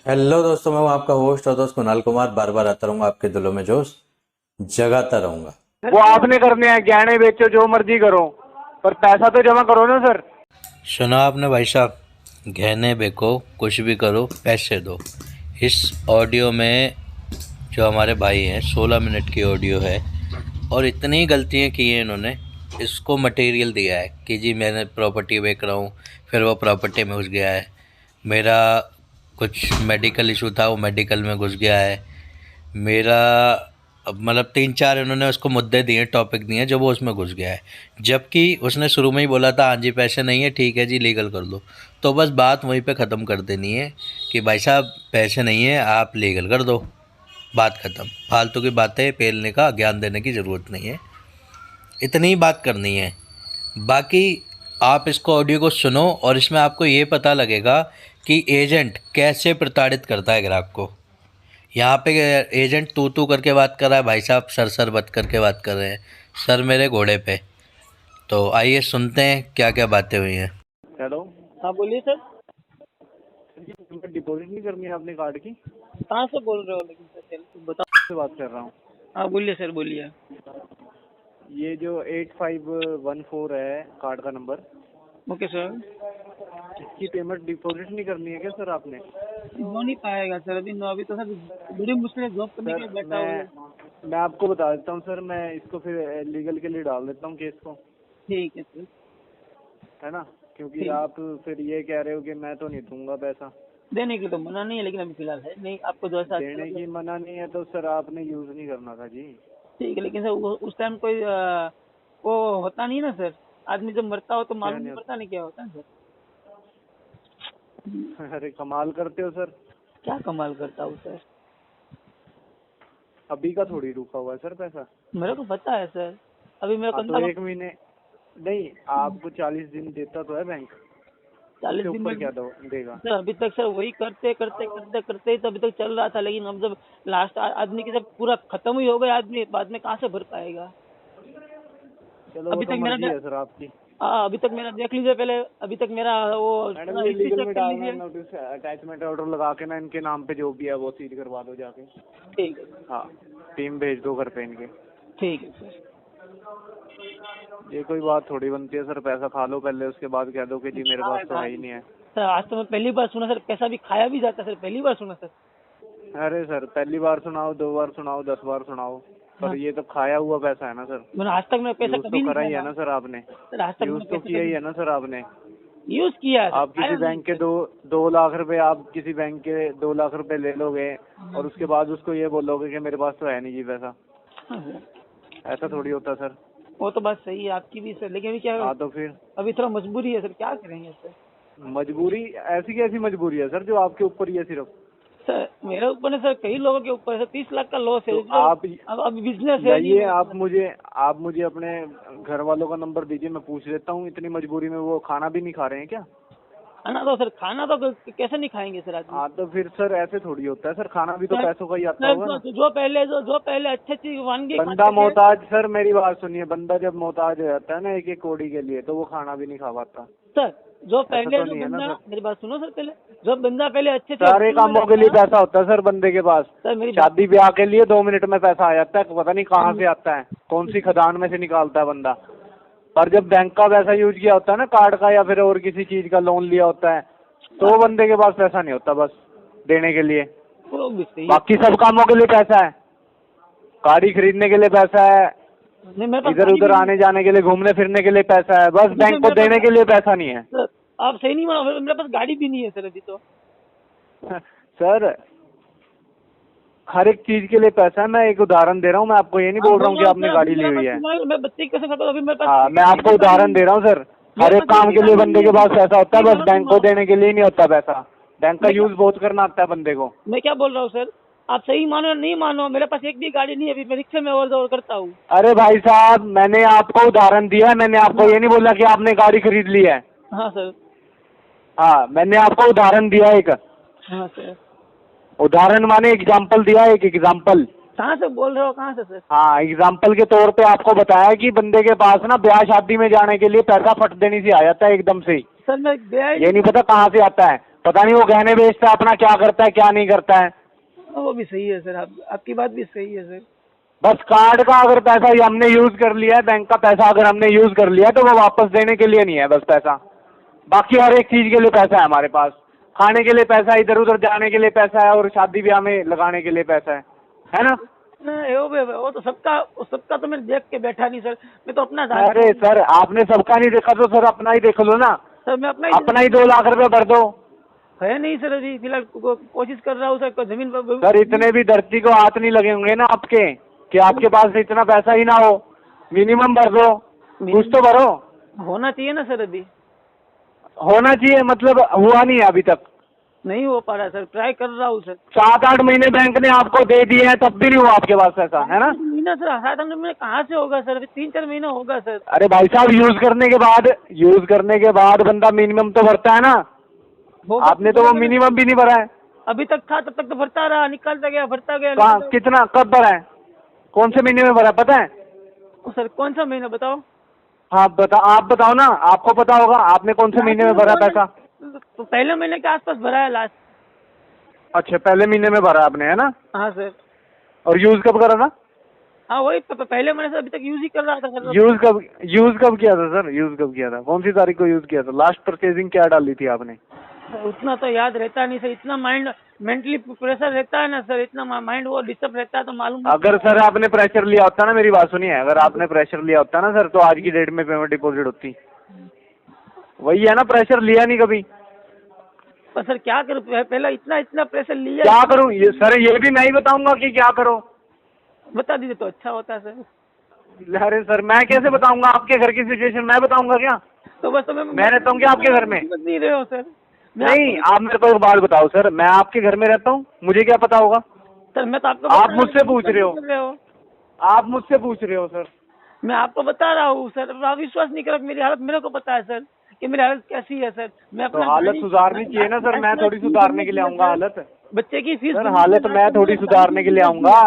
Hello दोस्तों, मैं हूं आपका होस्ट और दोस्त कुणाल कुमार। बार बार आता रहूंगा, आपके दिलों में जोश जगाता रहूंगा। वो आपने करने हैं, गहने बेचो जो मर्जी करो, पर पैसा तो जमा करो ना सर। सुना आपने भाई साहब, गहने बेको कुछ भी करो पैसे दो। इस ऑडियो में जो हमारे भाई हैं 16 मिनट की ऑडियो है और इतनी गलतियां की हैं इन्होंने। इसको मटेरियल दिया है कि जी मैंने प्रॉपर्टी बेच रहा हूँ, फिर वो प्रॉपर्टी में घुस गया है। मेरा कुछ मेडिकल इशू था, वो मेडिकल में घुस गया है। मेरा अब मतलब 3-4 इन्होंने उसको मुद्दे दिए, टॉपिक दिए जब वो उसमें घुस गया है। जबकि उसने शुरू में ही बोला था हाँ जी पैसे नहीं है, ठीक है जी लीगल कर दो। तो बस बात वहीं पे ख़त्म कर देनी है कि भाई साहब पैसे नहीं है, आप लीगल कर दो, बात ख़त्म। फालतू की बातें पेलने का, ज्ञान देने की ज़रूरत नहीं है, इतनी ही बात करनी है। बाकी आप इसको ऑडियो को सुनो और इसमें आपको ये पता लगेगा कि एजेंट कैसे प्रताड़ित करता है ग्राहक को। यहाँ पे एजेंट तू तू करके बात कर रहा है, भाई साहब सर सर बत करके बात कर रहे हैं, सर मेरे घोड़े पे। तो आइए सुनते हैं क्या क्या बातें हुई हैं। हेलो। हाँ बोलिए सर। डिपॉजिट नहीं करनी है आपने कार्ड की? कहाँ से बोल रहे हो लेकिन सर, पहले बताओ। से बात कर रहा हूँ। हाँ बोलिए सर, बोलिए। ये जो 8514 है कार्ड का नंबर, ओके सर। इसकी पेमेंट डिपॉजिट नहीं करनी है क्या सर आपने? हो नहीं पाएगा सर, अभी तो सर बड़ी मुश्किल है, जॉब करने के सर लिए बैठा हुआ है। मैं आपको बता देता हूँ सर, मैं इसको फिर लीगल के लिए डाल देता हूँ केस को, ठीक है सर। है ना? क्योंकि ठीक, आप फिर ये कह रहे हो कि मैं तो नहीं दूंगा पैसा। देने की तो मना नहीं है, लेकिन अभी फिलहाल है नहीं, आपको जो ऐसा अच्छा देने लगे। की मना नहीं है तो सर आपने यूज़ नहीं करना था जी। ठीक है, लेकिन सर उस टाइम कोई वो होता नहीं ना सर। आदमी जब मरता हो तो क्या मालूम नहीं नहीं पड़ता नहीं क्या होता है सर। होता? अरे कमाल करते हो सर। क्या कमाल करता हूँ सर, अभी का थोड़ी रुका हुआ है सर पैसा। मेरे को पता है सर। अभी मेरा हाँ तो कंधा 1 महीने नहीं, आपको 40 दिन देता तो है बैंक, 40 उससे दिन ऊपर में। क्या दो देगा? सर अभी तक सर वही करते करते करते करते ही तो अभी तक चल रहा था, लेकिन अब जब लास्ट आदमी की जब पूरा खत्म ही हो गया आदमी, बाद में कहाँ से भर पाएगा। चलो वो अभी तो तक मर्जी मेरा है सर आपकी। अभी तक मेरा देख लीजिए पहले, अभी तक मेरा वो मैडम ये हिस्ट्री लीगल चेक में कर डालना है, लीजिए। नोटिस अटैचमेंट ऑर्डर लगा के ना इनके नाम पे जो भी है वो सील करवा दो जाके। ठीक है। हाँ, टीम भेज दो घर पे इनके। ठीक है सर। ये कोई बात थोड़ी बनती है सर, पैसा खा लो पहले, उसके बाद कह दो कि जी मेरे पास तो है ही नहीं है। सर आज तो मैं पहली बार सुना सर, पैसा भी खाया भी जाता है सर, पहली बार सुना सर। अरे सर पहली बार सुनाओ, 2 बार सुनाओ, 10 बार सुनाओ, पर हाँ, ये तो खाया हुआ पैसा है ना सर। मैंने आज तक मैं पैसा यूज तो कभी नहीं करा ही है खाया। ना सर आपने, सर आज तक यूज मैंने तो पैसा किया ही कभी है ना सर आपने। यूज किया है सर, आप किसी खाया नहीं बैंक के सर। 2 लाख रुपए, आप किसी बैंक के 2 लाख रुपए ले लोगे और उसके बाद उसको ये बोलोगे कि मेरे पास तो है नहीं जी पैसा। हाँ सर, ऐसा थोड़ी होता सर। वो तो बात सही है आपकी भी सर, लेकिन अभी क्या, हाँ तो फिर अभी थोड़ा मजबूरी है सर, क्या करेंगे सर। मजबूरी, ऐसी कैसी मजबूरी है सर जो आपके ऊपर ही है सिर्फ? सर मेरे ऊपर नहीं सर, कई लोगों के ऊपर है सर, 30 लाख का लॉस है तो जो। आप अब बिजनेस है नहीं लाइए, मेरे पास। आप मुझे अपने घर वालों का नंबर दीजिए, मैं पूछ लेता हूँ। इतनी मजबूरी में वो खाना भी नहीं खा रहे हैं क्या? खाना तो सर, खाना तो कैसे नहीं खाएंगे सर आदमी। हाँ तो फिर सर ऐसे थोड़ी होता है सर, खाना भी तो सर पैसों का ही आता सर, होगा ना। जो पहले अच्छी अच्छी वानगी बंदा खाते थे। मोहताज, सर मेरी बात सुनिए, बंदा जब मोहताज हो जाता है ना एक एक कौड़ी के लिए, तो वो खाना भी नहीं खा पाता। सर जो ऐसा पहले तो जो नहीं है ना बंदा, सर। मेरी बात सुनो सर, पहले जो बंदा पहले अच्छे से सारे होटल में कामों के लिए रहता। पैसा होता है सर बंदे के पास। सर मेरी बात, शादी ब्याह के लिए 2 मिनट में पैसा आ जाता है, पता नहीं कहाँ से आता है, कौन सी खदान में से निकालता है बंदा। पर जब बैंक का पैसा यूज किया होता है ना, कार्ड का या फिर और किसी चीज का लोन लिया होता है, तो वो बंदे के पास पैसा नहीं होता बस देने के लिए। वो भी सही है। बाकी सब कामों के लिए पैसा है, गाड़ी खरीदने के लिए पैसा है, नहीं मेरे पास इधर गाड़ी उधर भी नहीं आने जाने के लिए, घूमने फिरने के लिए पैसा है, बस है। बैंक को मेरे देने पास के लिए पैसा नहीं है। सर, आप सही नहीं मानो, मेरे पास गाड़ी भी नहीं है सर अभी तो। सर हर एक चीज के लिए पैसा है, मैं एक उदाहरण दे रहा हूँ, मैं आपको ये नहीं बोल रहा हूँ कि आपने गाड़ी ली हुई है। मैं बच्चे कैसे खाता हूँ, अभी मेरे पास। हाँ मैं आपको उदाहरण दे रहा हूँ सर, हर एक काम के लिए बंदे के पास पैसा होता है, बस बैंक को देने के लिए नहीं होता पैसा। बैंक का यूज बहुत करना आता है बंदे को। मैं क्या बोल रहा हूँ सर, आप सही मानो या नहीं मानो, मेरे पास एक भी गाड़ी नहीं है अभी, मैं रिक्शे में और दौड़ करता हूँ। अरे भाई साहब मैंने आपको उदाहरण दिया है, मैंने आपको ये नहीं बोला कि आपने गाड़ी खरीद ली है। हाँ सर। हाँ मैंने आपको उदाहरण दिया एक, हाँ सर। उदाहरण माने एग्जाम्पल दिया, एक एग्जाम्पल। कहाँ से बोल रहे हो, कहाँ से सर? हाँ एग्जाम्पल के तौर पे आपको बताया कि बंदे के पास ना ब्याह शादी में जाने के लिए पैसा फट देनी से आ जाता है एकदम से ही, सर मैं ये नहीं पता कहाँ से आता है। पता नहीं वो गहने बेचता है, अपना क्या करता है क्या नहीं करता है। वो भी सही है सर, आपकी बात भी सही है सर। बस कार्ड का अगर पैसा ये हमने यूज कर लिया है, बैंक का पैसा अगर हमने यूज कर लिया तो वो वापस देने के लिए नहीं है बस पैसा। बाकी हर एक चीज के लिए पैसा है हमारे पास। खाने के लिए पैसा है, इधर उधर जाने के लिए पैसा है, और शादी ब्याह में लगाने के लिए पैसा है ना। वो तो सबका तो मैं देख के बैठा नहीं सर, मैं तो अपना अरे सर आपने सबका नहीं देखा तो सर अपना ही देख लो ना। सर मैं अपना ही 2 लाख रुपए भर दो। है नहीं सर, अभी फिलहाल कोशिश कर रहा हूँ सर, जमीन पर। सर इतने भी धरती को हाथ नहीं लगे होंगे ना आपके कि आपके पास इतना पैसा ही ना हो। मिनिमम भर दो, कुछ तो भरो। होना चाहिए ना सर, अभी होना चाहिए मतलब हुआ नहीं है अभी तक। नहीं हो पा रहा सर, ट्राई कर रहा हूँ सर। 7-8 महीने बैंक ने आपको दे दिए हैं तब भी नहीं हुआ आपके पास पैसा, है ना। महीना सर, 7-8 महीने कहाँ से होगा सर, अभी 3-4 महीना होगा सर। अरे भाई साहब यूज करने के बाद बंदा मिनिमम तो भरता है ना। आपने तो वो मिनिमम भी नहीं भरा है। अभी तक था तब तक तो भरता रहा, निकलता गया भरता गया। कहाँ, कितना, कब भरा है, कौन से महीने में भरा है पता है? सर कौन सा महीना बताओ? हाँ आप बताओ ना, आपको पता होगा आपने कौन से महीने में भरा पैसा। तो पहले महीने के आसपास भरा है लास्ट। अच्छा पहले महीने में भरा आपने, है ना। हाँ सर। और यूज कब करा था? हाँ वही पहले महीने से अभी तक यूज ही कर रहा था सर। यूज कब किया था सर? यूज कब किया था, कौन सी तारीख को यूज किया था? लास्ट परचेजिंग क्या डाली थी आपने? उतना तो याद रहता नहीं सर, इतना माइंड मेंटली प्रेशर रहता है ना सर, इतना माइंड वो डिस्टर्ब रहता है तो मालूम। अगर सर आपने प्रेशर लिया होता ना, मेरी बात सुनिए, अगर आपने प्रेशर लिया होता ना सर तो आज की डेट में पेमेंट डिपॉजिट होती। वही है ना, प्रेशर लिया नहीं कभी। पर सर क्या करूँ, पहले इतना प्रेशर लिया। क्या करूँ सर, ये भी मैं ही बताऊंगा कि क्या करो। बता दीजिए तो अच्छा होता सर। अरे सर मैं कैसे बताऊंगा, आपके घर की सिचुएशन मैं बताऊंगा क्या? तो बस तो मैं रहता हूँ क्या आपके घर में? नहीं रहे हो सर। नहीं आप मेरे को एक बात बताओ सर, मैं आपके घर में रहता हूँ, मुझे क्या पता होगा? सर मैं तो आपको आप मुझसे पूछ रहे हो, आप मुझसे पूछ रहे हो सर। मैं आपको बता रहा हूँ सर, आप विश्वास नहीं करो, मेरी हालत मेरे को पता है सर कि मेरी हालत कैसी है सर। मैं तो हालत सुधारनी चाहिए ना सर, मैं थोड़ी सुधारने के लिए आऊंगा हालत। बच्चे की फीस सर हालत मैं थोड़ी सुधारने के लिए आऊंगा,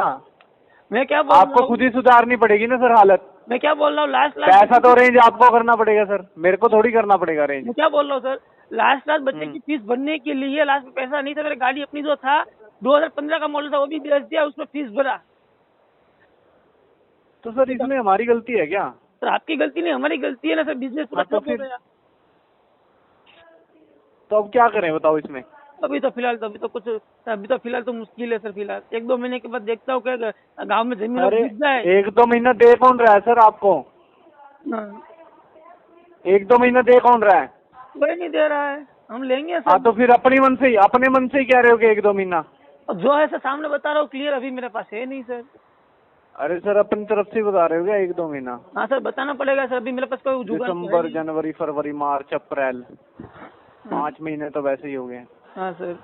मैं क्या बोल आपको खुद ही सुधारनी पड़ेगी ना सर हालत। मैं क्या बोल रहा हूँ, लास्ट पैसा तो अरेंज आपको करना पड़ेगा सर, मेरे को थोड़ी करना पड़ेगा अरेंज। मैं क्या बोल रहा हूँ सर, लास्ट बच्चे की फीस भरने के लिए लास्ट में पैसा नहीं था, मेरी गाड़ी अपनी जो था 2015 का मॉडल था वो भी बेच दिया, उसमें फीस भरा। तो सर इसमें हमारी गलती है क्या? सर आपकी गलती नहीं, हमारी गलती है ना सर, बिजनेस पूरा तो ठप हो गया। तो अब क्या करें बताओ इसमें? अभी तो फिलहाल तो मुश्किल है सर। फिलहाल 1-2 महीने के बाद देखता हूँ क्या गांव में जमीन बिक जाए। 1-2 महीना दे कौन रहा है सर आपको? 1-2 महीना दे कौन रहा है? कोई नहीं दे रहा है, हम लेंगे सर। हाँ तो फिर अपने मन से ही कह रहे हो कि 1-2 महीना? जो है सर सामने बता रहा हूँ क्लियर, अभी मेरे पास है नहीं सर। अरे सर अपनी तरफ से बता रहे हो क्या 1-2 महीना? हाँ सर बताना पड़ेगा सर, अभी मेरे पास कोई जुगाड़ तो है दिसंबर नहीं। जनवरी फरवरी मार्च अप्रैल 5 महीने तो वैसे ही हो गए। हाँ सर।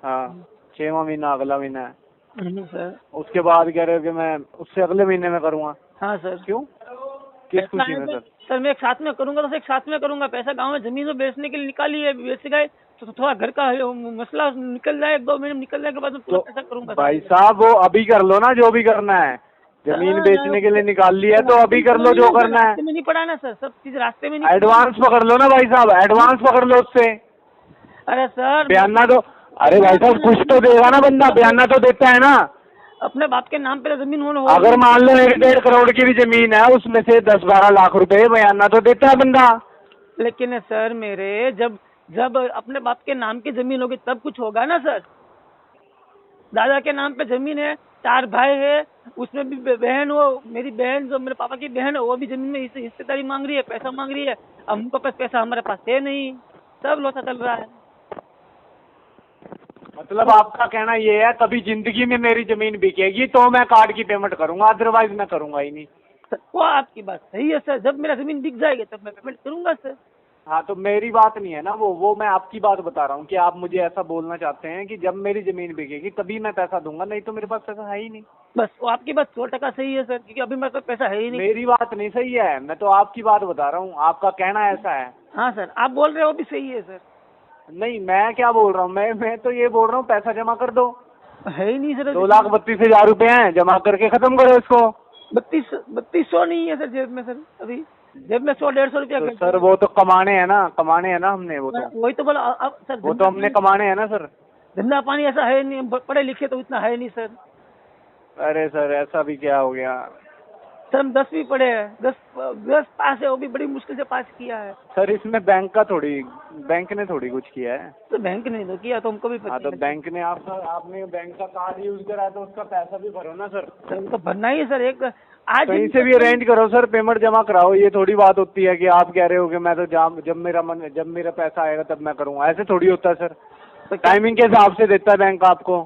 हाँ 6वां महीना अगला महीना है सर। उसके बाद कह रहे हो कि मैं उससे अगले महीने में करूँगा। हाँ सर। क्यों, किस खुशी में सर? सर मैं एक साथ में करूंगा तो एक साथ में करूंगा, पैसा गांव में जमीन में बेचने के लिए निकाली है, बेच गए तो थोड़ा घर का मसला निकल जाए, 1-2 महीने निकल जाए के बाद में पूरा पैसा करूंगा। भाई साहब वो अभी कर लो ना जो भी करना है, जमीन बेचने के लिए निकाल ली है तो अभी कर लो जो करना है। रास्ते में नहीं पड़ा ना सर, सब चीज रास्ते में नहीं। एडवांस पकड़ लो ना भाई साहब, एडवांस पकड़ लो उससे। अरे सर बयाना तो, अरे भाई साहब कुछ तो देगा ना बंदा, बयाना तो देता है ना। अपने बाप के नाम पे जमीन होना। अगर मान लो 1-1.5 करोड़ की भी जमीन है उसमें से 10-12 लाख रुपए बयाना तो देता है बंदा। लेकिन सर मेरे जब अपने बाप के नाम की जमीन होगी तब कुछ होगा ना सर। दादा के नाम पे जमीन है, 4 भाई है, उसमें भी बहन हो, मेरी बहन जो मेरे पापा की बहन है वो भी जमीन में हिस्सेदारी मांग रही है, पैसा मांग रही है। अब हमको पास पैसा हमारे पास है नहीं, सब लोसा चल रहा है। मतलब आपका कहना ये है कभी जिंदगी में मेरी जमीन बिकेगी तो मैं कार्ड की पेमेंट करूंगा, अदरवाइज मैं करूंगा ही नहीं। सर वो आपकी बात सही है सर, जब मेरा जमीन बिक जाएगी तब मैं पेमेंट करूंगा सर। हाँ तो मेरी बात नहीं है ना वो मैं आपकी बात बता रहा हूँ कि आप मुझे ऐसा बोलना चाहते हैं कि जब मेरी जमीन बिकेगी तभी मैं पैसा दूंगा, नहीं तो मेरे पास पैसा है ही नहीं। बस वो आपकी बात 100% सही है सर, क्योंकि अभी मेरे पास पैसा है ही नहीं। मेरी बात नहीं सही है, मैं तो आपकी बात बता रहा हूँ, आपका कहना ऐसा है। हाँ सर आप बोल रहे हो भी सही है सर। नहीं मैं क्या बोल रहा हूँ, मैं तो ये बोल रहा हूँ पैसा जमा कर दो। है ही नहीं सर। 2,32,000 रुपए हैं, जमा करके खत्म करो इसको। 3200 नहीं है सर जेब में सर अभी। जब मैं 100-150 रुपया तो करता सर वो तो कमाने हैं ना हमने, वो हूँ, तो वही तो बोला। अब सर वो तो हमने कमाने हैं ना सर। धंधा पानी ऐसा है नहीं, हम पढ़े लिखे तो इतना है नहीं सर। अरे सर ऐसा भी क्या हो गया? सर हम 10वीं पढ़े हैं, 10 पास है, वो भी बड़ी मुश्किल से पास किया है। सर इसमें बैंक ने थोड़ी कुछ किया है। तो बैंक ने तो किया, तो हमको भी हाँ पता तो है। बैंक ने आपने बैंक का कार्ड यूज करा है तो उसका पैसा भी भरो ना सर। सर वो तो भरना ही है सर। एक आज कहीं से भी अरेंज करो सर, पेमेंट जमा कराओ। ये थोड़ी बात होती है कि आप कह रहे हो कि मैं तो जब मेरा पैसा आएगा तब मैं करूँगा, ऐसे थोड़ी होता है सर। तो क्या टाइमिंग के हिसाब से देता है बैंक आपको।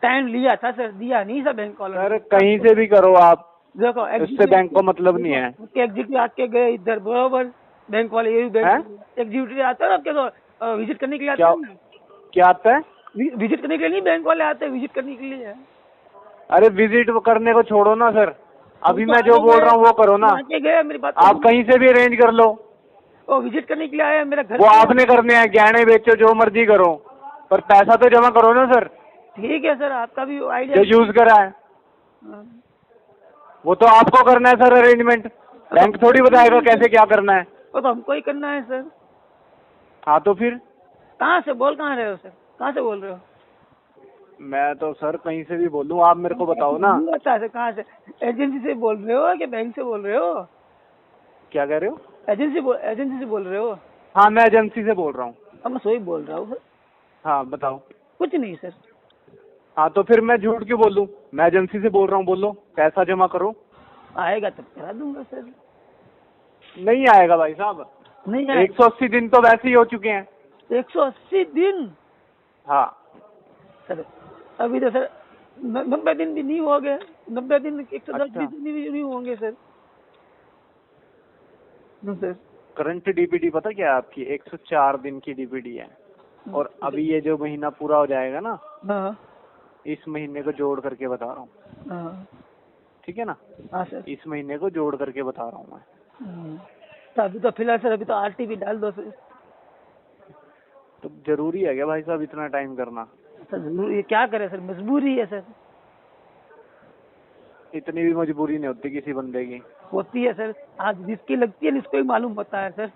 टाइम लिया था सर, दिया नहीं सर बैंक वालों ने। सर कहीं से भी करो आप, देखो उससे बैंक को मतलब नहीं है। एग्जीक्यूटिव आके गए इधर बरोबर, बैंक वाले यही बैंक एग्जीक्यूटिव आते हैं ना आपके तो विजिट करने के लिए आते क्या हैं ना। क्या आता है? विजिट करने के लिए नहीं, बैंक वाले आते हैं विजिट करने के लिए। अरे विजिट करने को छोड़ो ना सर, अभी मैं जो बोल रहा हूँ वो करो ना। आके गए, मेरी बात आप कहीं से भी अरेंज कर लो। वो विजिट करने के लिए आए हैं मेरा घर। वो आपने करने हैं, गहने बेचो जो मर्जी करो, पर पैसा तो जमा करो ना सर, ठीक है सर, आपका भी जो आइडिया। यूज करा है वो तो आपको करना है सर अरेंजमेंट। बैंक थोड़ी बताएगा कैसे क्या करना है। वो तो हमको ही करना है सर। हाँ तो फिर कहाँ से बोल कहाँ रहे हो सर, कहाँ से बोल रहे हो? मैं तो सर कहीं से भी बोलूँ, आप मेरे को बताओ ना। अच्छा से कहाँ से, एजेंसी से बोल रहे हो कि बैंक से बोल रहे हो? क्या कह रहे हो? एजेंसी से बोल रहे हो? हाँ मैं एजेंसी से बोल रहा हूँ। अब मैं सोई बोल रहा हूँ सर। हाँ बताओ। कुछ नहीं सर। हाँ तो फिर मैं झूठ क्यों बोलूँ? मैं एजेंसी से बोल रहा हूँ, बोलो पैसा जमा करो। आएगा तब करा दूंगा सर। नहीं आएगा भाई साहब, नहीं आएगा। 180 दिन तो वैसे ही हो चुके हैं। 180 दिन हाँ सर, अभी तो सर 90 दिन भी नहीं हो गए। 90 दिन 110 अच्छा। दिन भी नहीं होंगे सर। सर करंट डीपीडी पता क्या है आपकी? 104 दिन की डीपीडी है। और अभी ये जो महीना पूरा हो जाएगा ना, हाँ इस महीने को जोड़ करके बता रहा हूँ, हाँ ठीक है ना? हाँ सर। इस महीने को जोड़ करके बता रहा हूँ मैं। तो अभी तो फिलहाल सर, अभी तो आरटीपी डाल दो सर। तो जरूरी है क्या भाई साहब इतना टाइम करना? सर जरूरी, ये क्या करे सर, मजबूरी है सर। इतनी भी मजबूरी नहीं होती किसी बंदे की। होती है सर, आज जिसकी लगती है इसको ही मालूम होता है सर।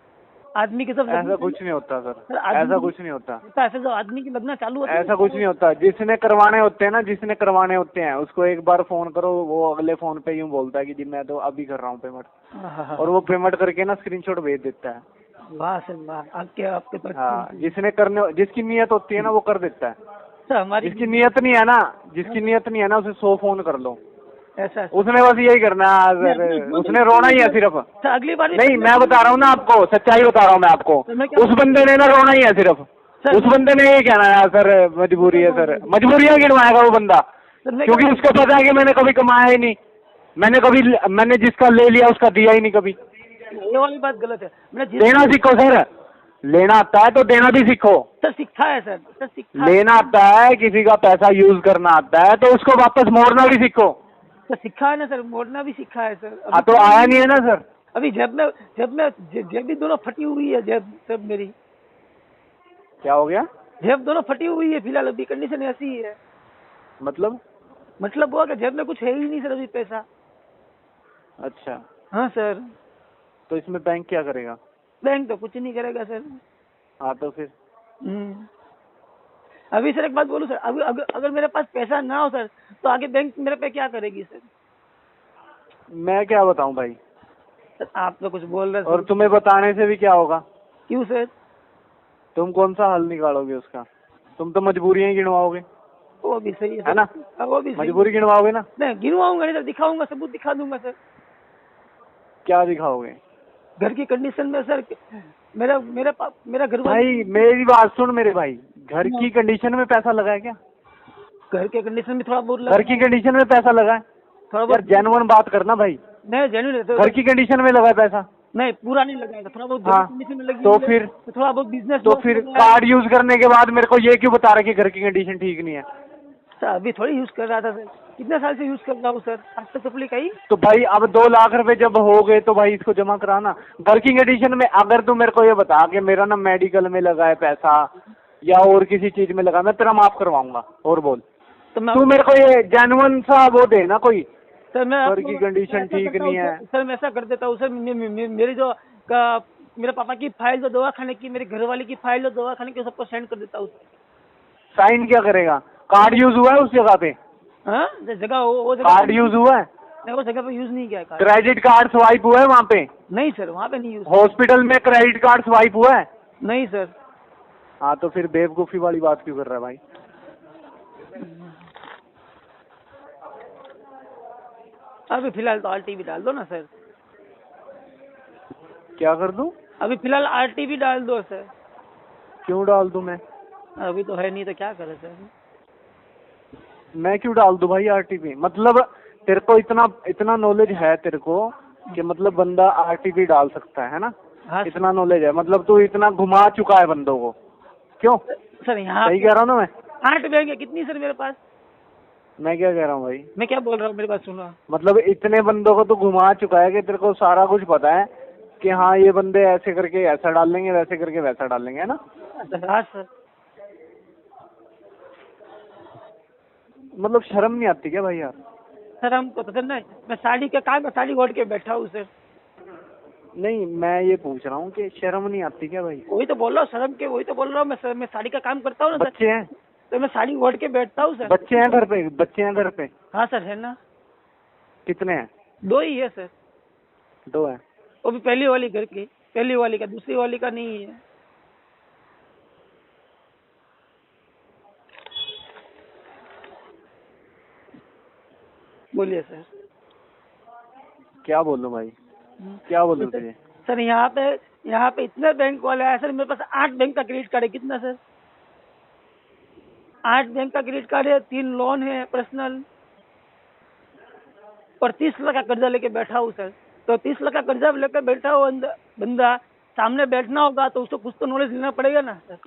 आदमी के सब ऐसा कुछ नहीं होता सर, आदमी ऐसा कुछ नहीं होता। ऐसा जो आदमी की लगना चालू होता है, ऐसा कुछ नहीं होता। जिसने करवाने होते हैं उसको एक बार फोन करो, वो अगले फोन पे यूं बोलता है कि जी मैं तो अभी कर रहा हूँ पेमेंट, और वो पेमेंट करके ना स्क्रीनशॉट भेज देता है। वाह सर वाह, आपके पास। हाँ जिसकी नियत होती है ना वो कर देता है। सर हमारी जिसकी नियत नहीं है ना उसे 100 फोन कर लो। ऐसा है। उसने बस यही करना है सर, उसने रोना ही है सिर्फ। सर अगली बार नहीं मैं बता रहा हूँ ना आपको, सच्चाई बता रहा हूँ मैं आपको। उस बंदे ने ना रोना ही है सिर्फ। उस बंदे ने ये कहना है सर मजबूरी है सर, मजबूरियाँ गिनवाएगा वो बंदा, क्योंकि उसको पता है कि मैंने कभी कमाया ही नहीं, मैंने जिसका ले लिया उसका दिया ही नहीं कभी। ये वाली बात गलत है। मैंने देना सीखो सर, लेना आता है तो देना भी सीखो। सर सीखा है सर सीखा है। लेना आता है, किसी का पैसा यूज करना आता है तो उसको वापस मोड़ना भी सीखो। सर सीखा है ना सर, मोड़ना भी सीखा है सर। हाँ तो आया नहीं है ना सर। अभी जेब भी दोनों फटी हुई है, जेब मेरी। क्या हो गया? जेब दोनों फटी हुई है फिलहाल, अभी कंडीशन ऐसी ही है। मतलब हुआ कि जेब में कुछ है ही नहीं सर अभी पैसा। अच्छा हाँ सर। तो इसमें बैंक क्या करेगा? बैंक तो कुछ नहीं करेगा सर। हाँ तो फिर अभी सर एक बात बोलूं सर, अभी अगर मेरे पास पैसा ना हो सर तो आगे बैंक मेरे पे क्या करेगी सर? मैं क्या बताऊं भाई? सर आप तो कुछ बोल रहे और तुम्हें बताने से भी क्या होगा? क्यों सर? तुम कौन सा हल निकालोगे उसका? तुम तो मजबूरियां ही गिनवाओगे। वो भी सही है ना? वो भी मजबूरी गिनवाओगे ना? नहीं गिनवाऊंगा नहीं सर, दिखाऊंगा, सबूत दिखा दूंगा सर। क्या दिखाओगे? घर की कंडीशन में सर, मेरा घर भाई मेरी बात सुन मेरे भाई, घर की कंडीशन में पैसा लगा है क्या? घर के कंडीशन में थोड़ा बहुत घर की कंडीशन में पैसा लगा है? थोड़ा यार बहुत जेन्युइन बात करना भाई। नहीं जेन्युइन घर की कंडीशन में लगा है पैसा? नहीं पूरा नहीं लगाएगा, थोड़ा बहुत हाँ, कंडीशन में लगी तो है, फिर थोड़ा बहुत बिजनेस। तो फिर कार्ड यूज करने के बाद मेरे को ये क्यों बता रहे कि घर की कंडीशन ठीक नहीं है? सर अभी थोड़ी यूज कर रहा था सर, कितने साल से यूज कर रहा हूँ सर, आज तक तकलीफ आई। तो भाई अब 2 लाख रुपए जब हो गए तो भाई इसको जमा कराना। घर की कंडीशन में अगर तू मेरे को ये बता कि मेरा ना मेडिकल में लगा है पैसा या और किसी चीज में लगा, मैं तेरा माफ करवाऊंगा। और बोल, तो मैं तू मेरे को ये जेन्युइन सा वो दे ना कोई सर मैं सर की कंडीशन ऐसा ठीक करता नहीं हूँ, है। सर मैं ऐसा कर देता हूँ सर, मेरी जो मेरे पापा की फाइल जो दवाखाने की, मेरे घरवाली की फाइल जो दवाखाने की, सबको सेंड कर देता हूँ। साइन क्या करेगा? कार्ड यूज हुआ है उस जगह पे? हाँ जगह वो जगह कार्ड यूज हुआ है? नहीं, वो जगह पे यूज नहीं किया कार्ड। क्रेडिट कार्ड स्वाइप हुआ है वहाँ पे? नहीं सर, वहाँ पे नहीं यूज। हॉस्पिटल में क्रेडिट कार्ड स्वाइप हुआ है? नहीं सर। हाँ तो फिर बेवकूफ़ी वाली बात क्यों कर रहा है भाई? अभी फिलहाल तो आरटीवी डाल दो ना सर। क्या कर दूं? अभी फिलहाल आरटीवी डाल दो सर। क्यों डाल दूं मैं? अभी तो है नहीं तो क्या करे सर। मैं क्यों डाल दूं भाई आरटीपी? मतलब तेरे को इतना नॉलेज है तेरे को कि मतलब बंदा आरटीपी डाल सकता है ना? हाँ सर। इतना नॉलेज है, मतलब तू इतना घुमा चुका है बंदों को। क्यों? सर यहाँ सही कह रहा हूँ ना मैं? 8 बैंक है, कितनी सर मेरे पास? मैं क्या कह रहा हूँ भाई? मैं क्या बोल रहा हूँ, मेरे पास सुनो। मतलब इतने बंदों को तो घुमा चुका है कि तेरे को सारा कुछ पता है कि हाँ ये बंदे ऐसे करके ऐसा डाल लेंगे, वैसे करके वैसा डाल लेंगे, है ना? हाँ सर। मतलब शर्म नहीं आती क्या भाई यार? सर हमको तो सर नहीं, मैं साड़ी के काम में साड़ी ओढ़ के बैठा हूँ सर। नहीं, मैं ये पूछ रहा हूँ कि शर्म नहीं आती क्या भाई? वही तो बोल रहा हूँ शर्म के, वही तो बोल रहा हूँ मैं सर। मैं साड़ी का काम करता हूँ ना सर, बच्चे हैं? तो मैं साड़ी ओढ़ के बैठता हूँ सर। बच्चे हैं घर पे? बच्चे हैं घर पे? हाँ सर, है ना। कितने हैं? 2 ही है सर। 2 हैं? वो भी पहली वाली घर की, पहली वाली का, दूसरी वाली का नहीं है। बोलिए सर। क्या बोलूं भाई? क्या बोलूं तुझे? सर यहाँ पे इतने बैंक वाले हैं सर, मेरे पास 8 बैंक का क्रेडिट कार्ड है। कितना सर? 8 बैंक का क्रेडिट कार्ड है, 3 लोन है पर्सनल, और 30 लाख का कर्जा लेके बैठा हूँ सर। तो 30 लाख का कर्जा लेकर बैठा हुआ बंदा सामने बैठना होगा तो उसको कुछ तो नॉलेज लेना पड़ेगा ना सर।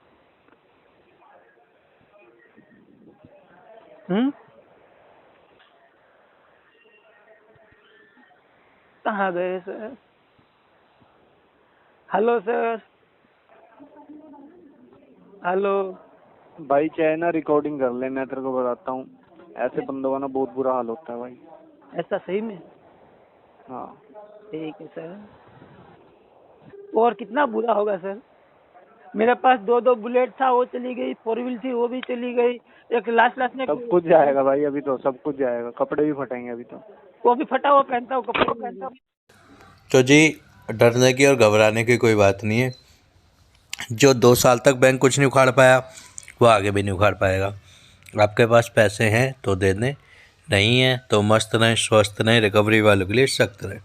कहाँ गए सर? Hello sir, hello. भाई चाहे ना रिकॉर्डिंग कर ले, मैं तेरे को बताता हूँ, ऐसे बंदों का ना बहुत बुरा हाल होता है भाई। ऐसा सही में? हाँ। ठीक है सर। और कितना बुरा होगा सर? मेरे पास 2 बुलेट था, वो चली गई। 4 व्हील थी, वो भी चली गई। एक लास्ट में सब कुछ जाएगा भाई, अभी तो सब कुछ जाएगा, कपड़े भी फटेंगे अभी तो। वो भी फटा हुआ पहनता हूँ, कपड़े पहनता हूँ। तो जी, डरने की और घबराने की कोई बात नहीं है। जो 2 साल तक बैंक कुछ नहीं उखाड़ पाया, वो आगे भी नहीं उखाड़ पाएगा। आपके पास पैसे हैं तो दे दें, नहीं है तो मस्त रहें, स्वस्थ रहें, रिकवरी वालों के लिए सख्त रहें।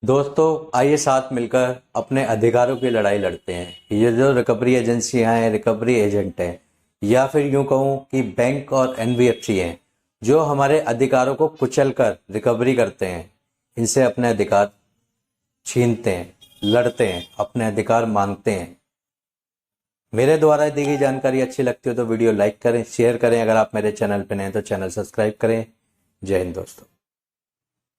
दोस्तों, आइए साथ मिलकर अपने अधिकारों की लड़ाई लड़ते हैं। ये जो रिकवरी एजेंसियां हैं, रिकवरी एजेंट हैं, या फिर यूं कहूं कि बैंक और एनबीएफसी हैं, जो हमारे अधिकारों को कुचल कर रिकवरी करते हैं, इनसे अपने अधिकार छीनते हैं, लड़ते हैं, अपने अधिकार मांगते हैं। मेरे द्वारा दी गई जानकारी अच्छी लगती हो तो वीडियो लाइक करें, शेयर करें। अगर आप मेरे चैनल पर नए हैं तो चैनल सब्सक्राइब करें। जय हिंद दोस्तों।